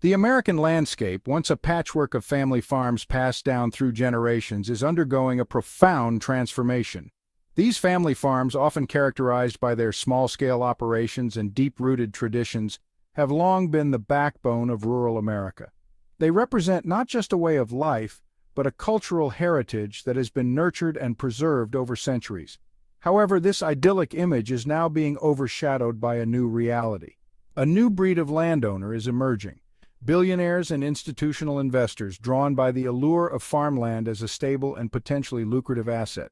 The American landscape, once a patchwork of family farms passed down through generations, is undergoing a profound transformation. These family farms, often characterized by their small-scale operations and deep-rooted traditions, have long been the backbone of rural America. They represent not just a way of life, but a cultural heritage that has been nurtured and preserved over centuries. However, this idyllic image is now being overshadowed by a new reality. A new breed of landowner is emerging. Billionaires and institutional investors drawn by the allure of farmland as a stable and potentially lucrative asset.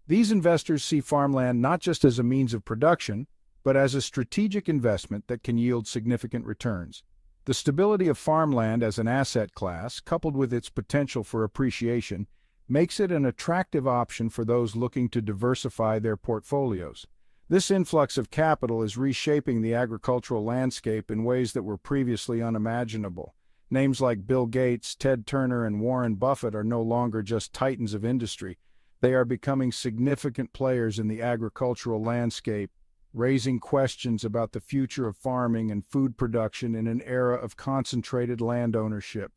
These investors see farmland not just as a means of production, but as a strategic investment that can yield significant returns. The stability of farmland as an asset class, coupled with its potential for appreciation, makes it an attractive option for those looking to diversify their portfolios. This influx of capital is reshaping the agricultural landscape in ways that were previously unimaginable. Names like Bill Gates, Ted Turner, and Warren Buffett are no longer just titans of industry. They are becoming significant players in the agricultural landscape, raising questions about the future of farming and food production in an era of concentrated land ownership.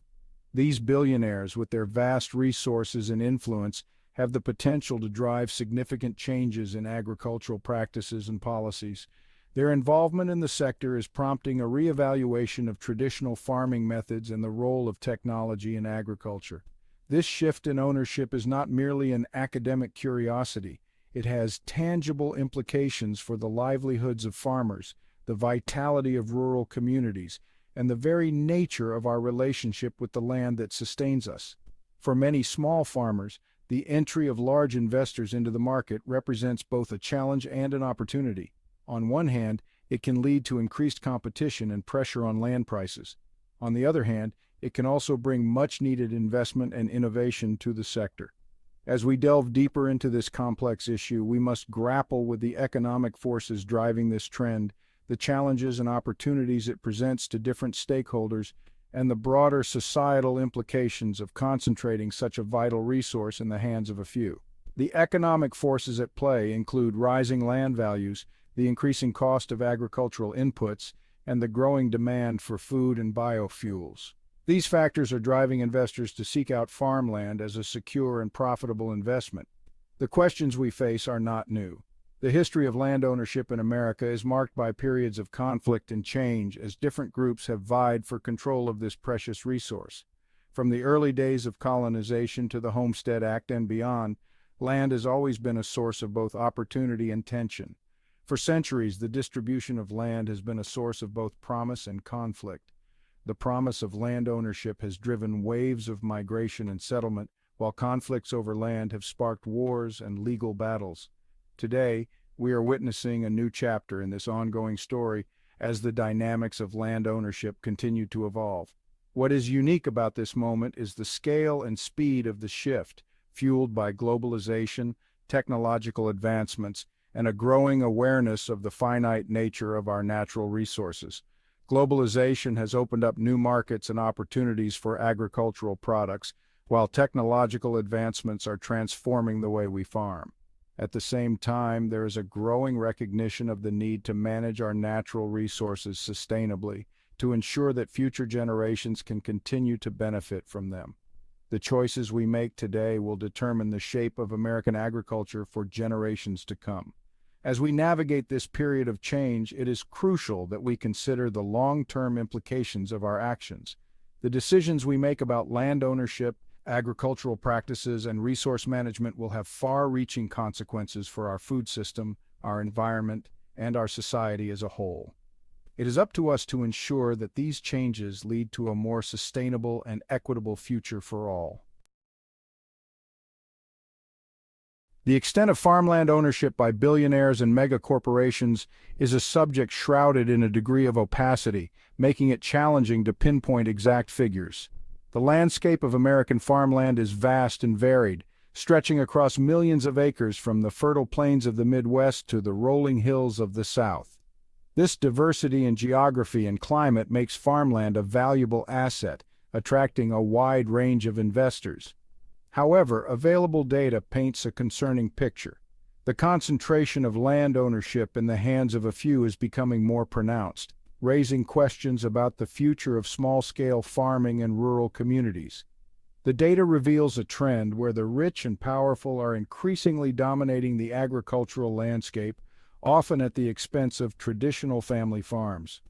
These billionaires, with their vast resources and influence, have the potential to drive significant changes in agricultural practices and policies. Their involvement in the sector is prompting a reevaluation of traditional farming methods and the role of technology in agriculture. This shift in ownership is not merely an academic curiosity. It has tangible implications for the livelihoods of farmers, the vitality of rural communities, and the very nature of our relationship with the land that sustains us. For many small farmers, the entry of large investors into the market represents both a challenge and an opportunity. On one hand, it can lead to increased competition and pressure on land prices. On the other hand, it can also bring much-needed investment and innovation to the sector. As we delve deeper into this complex issue, we must grapple with the economic forces driving this trend, the challenges and opportunities it presents to different stakeholders, and the broader societal implications of concentrating such a vital resource in the hands of a few. The economic forces at play include rising land values, the increasing cost of agricultural inputs, and the growing demand for food and biofuels. These factors are driving investors to seek out farmland as a secure and profitable investment. The questions we face are not new. The history of land ownership in America is marked by periods of conflict and change as different groups have vied for control of this precious resource. From the early days of colonization to the Homestead Act and beyond, land has always been a source of both opportunity and tension. For centuries, the distribution of land has been a source of both promise and conflict. The promise of land ownership has driven waves of migration and settlement, while conflicts over land have sparked wars and legal battles. Today, we are witnessing a new chapter in this ongoing story as the dynamics of land ownership continue to evolve. What is unique about this moment is the scale and speed of the shift, fueled by globalization, technological advancements, and a growing awareness of the finite nature of our natural resources. Globalization has opened up new markets and opportunities for agricultural products, while technological advancements are transforming the way we farm. At the same time, there is a growing recognition of the need to manage our natural resources sustainably to ensure that future generations can continue to benefit from them. The choices we make today will determine the shape of American agriculture for generations to come. As we navigate this period of change, it is crucial that we consider the long-term implications of our actions. The decisions we make about land ownership, agricultural practices, and resource management will have far-reaching consequences for our food system, our environment, and our society as a whole. It is up to us to ensure that these changes lead to a more sustainable and equitable future for all. The extent of farmland ownership by billionaires and mega-corporations is a subject shrouded in a degree of opacity, making it challenging to pinpoint exact figures. The landscape of American farmland is vast and varied, stretching across millions of acres from the fertile plains of the Midwest to the rolling hills of the South. This diversity in geography and climate makes farmland a valuable asset, attracting a wide range of investors. However, available data paints a concerning picture. The concentration of land ownership in the hands of a few is becoming more pronounced. raising questions about the future of small-scale farming in rural communities. The data reveals a trend where the rich and powerful are increasingly dominating the agricultural landscape, often at the expense of traditional family farms.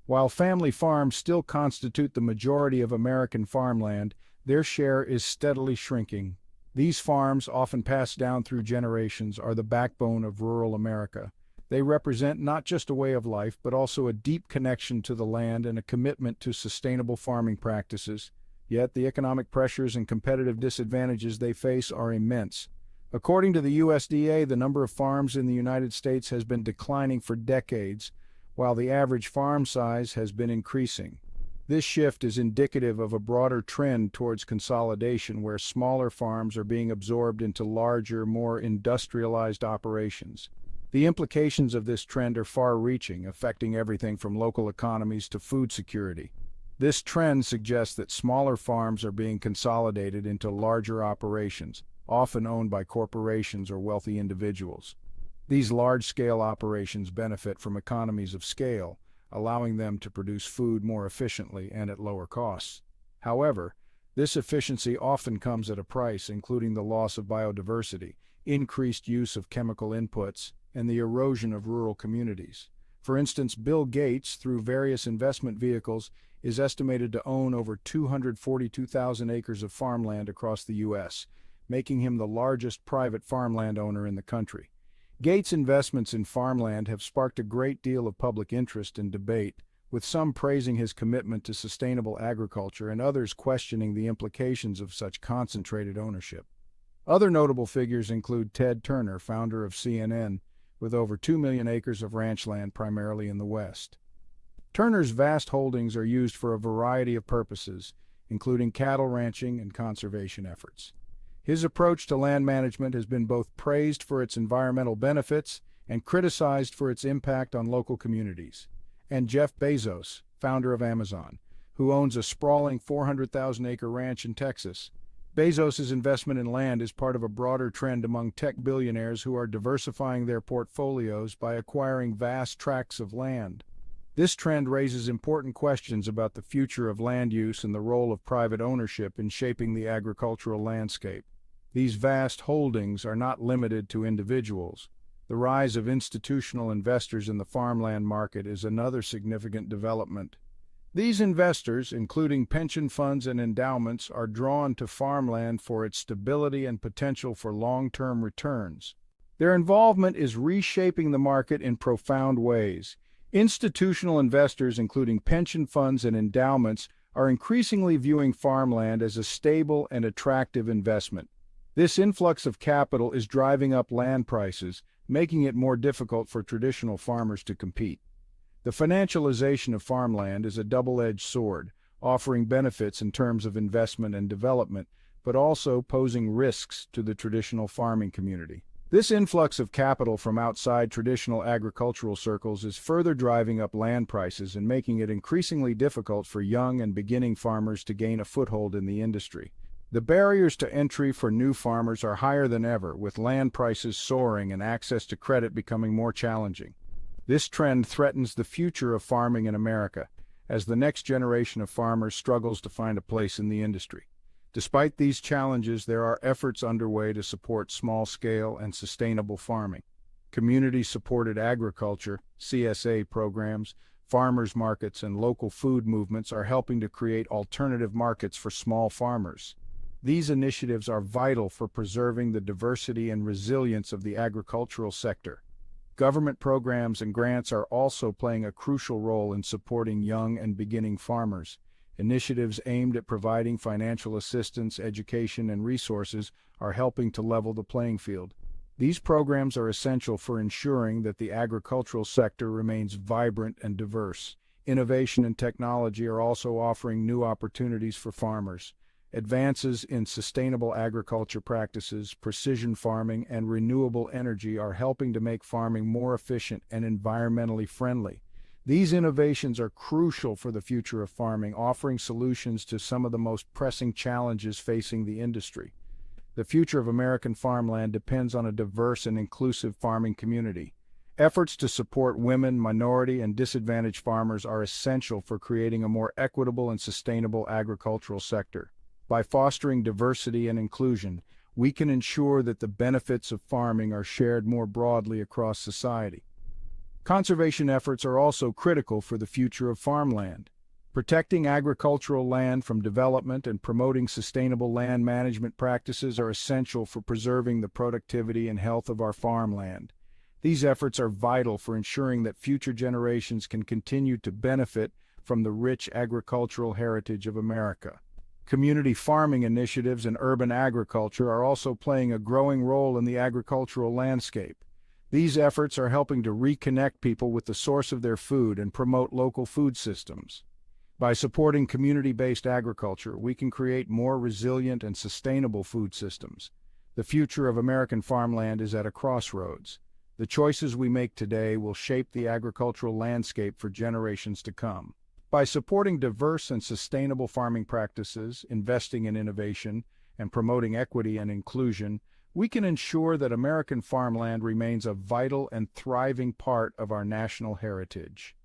While family farms still constitute the majority of American farmland, their share is steadily shrinking. These farms, often passed down through generations, are the backbone of rural America. They represent not just a way of life, but also a deep connection to the land and a commitment to sustainable farming practices. Yet the economic pressures and competitive disadvantages they face are immense. According to the USDA, the number of farms in the United States has been declining for decades, while the average farm size has been increasing. This shift is indicative of a broader trend towards consolidation, where smaller farms are being absorbed into larger, more industrialized operations. The implications of this trend are far-reaching, affecting everything from local economies to food security. This trend suggests that smaller farms are being consolidated into larger operations, often owned by corporations or wealthy individuals. These large-scale operations benefit from economies of scale, allowing them to produce food more efficiently and at lower costs. However, this efficiency often comes at a price, including the loss of biodiversity, increased use of chemical inputs, and the erosion of rural communities. For instance, Bill Gates, through various investment vehicles, is estimated to own over 242,000 acres of farmland across the U.S., making him the largest private farmland owner in the country. Gates' investments in farmland have sparked a great deal of public interest and debate, with some praising his commitment to sustainable agriculture and others questioning the implications of such concentrated ownership. Other notable figures include Ted Turner, founder of CNN, with over 2 million acres of ranch land primarily in the West. Turner's vast holdings are used for a variety of purposes, including cattle ranching and conservation efforts. His approach to land management has been both praised for its environmental benefits and criticized for its impact on local communities. And Jeff Bezos, founder of Amazon, who owns a sprawling 400,000-acre ranch in Texas. Bezos' investment in land is part of a broader trend among tech billionaires who are diversifying their portfolios by acquiring vast tracts of land. This trend raises important questions about the future of land use and the role of private ownership in shaping the agricultural landscape. These vast holdings are not limited to individuals. The rise of institutional investors in the farmland market is another significant development. These investors, including pension funds and endowments, are drawn to farmland for its stability and potential for long-term returns. Their involvement is reshaping the market in profound ways. Institutional investors, including pension funds and endowments, are increasingly viewing farmland as a stable and attractive investment. This influx of capital is driving up land prices, making it more difficult for traditional farmers to compete. The financialization of farmland is a double-edged sword, offering benefits in terms of investment and development, but also posing risks to the traditional farming community. This influx of capital from outside traditional agricultural circles is further driving up land prices and making it increasingly difficult for young and beginning farmers to gain a foothold in the industry. The barriers to entry for new farmers are higher than ever, with land prices soaring and access to credit becoming more challenging. This trend threatens the future of farming in America, as the next generation of farmers struggles to find a place in the industry. Despite these challenges, there are efforts underway to support small-scale and sustainable farming. Community-supported agriculture, CSA programs, farmers markets, and local food movements are helping to create alternative markets for small farmers. These initiatives are vital for preserving the diversity and resilience of the agricultural sector. Government programs and grants are also playing a crucial role in supporting young and beginning farmers. Initiatives aimed at providing financial assistance, education, and resources are helping to level the playing field. These programs are essential for ensuring that the agricultural sector remains vibrant and diverse. Innovation and technology are also offering new opportunities for farmers. Advances in sustainable agriculture practices, precision farming, and renewable energy are helping to make farming more efficient and environmentally friendly. These innovations are crucial for the future of farming, offering solutions to some of the most pressing challenges facing the industry. The future of American farmland depends on a diverse and inclusive farming community. Efforts to support women, minority, and disadvantaged farmers are essential for creating a more equitable and sustainable agricultural sector. By fostering diversity and inclusion, we can ensure that the benefits of farming are shared more broadly across society. Conservation efforts are also critical for the future of farmland. Protecting agricultural land from development and promoting sustainable land management practices are essential for preserving the productivity and health of our farmland. These efforts are vital for ensuring that future generations can continue to benefit from the rich agricultural heritage of America. Community farming initiatives and urban agriculture are also playing a growing role in the agricultural landscape. These efforts are helping to reconnect people with the source of their food and promote local food systems. By supporting community-based agriculture, we can create more resilient and sustainable food systems. The future of American farmland is at a crossroads. The choices we make today will shape the agricultural landscape for generations to come. By supporting diverse and sustainable farming practices, investing in innovation, and promoting equity and inclusion, we can ensure that American farmland remains a vital and thriving part of our national heritage.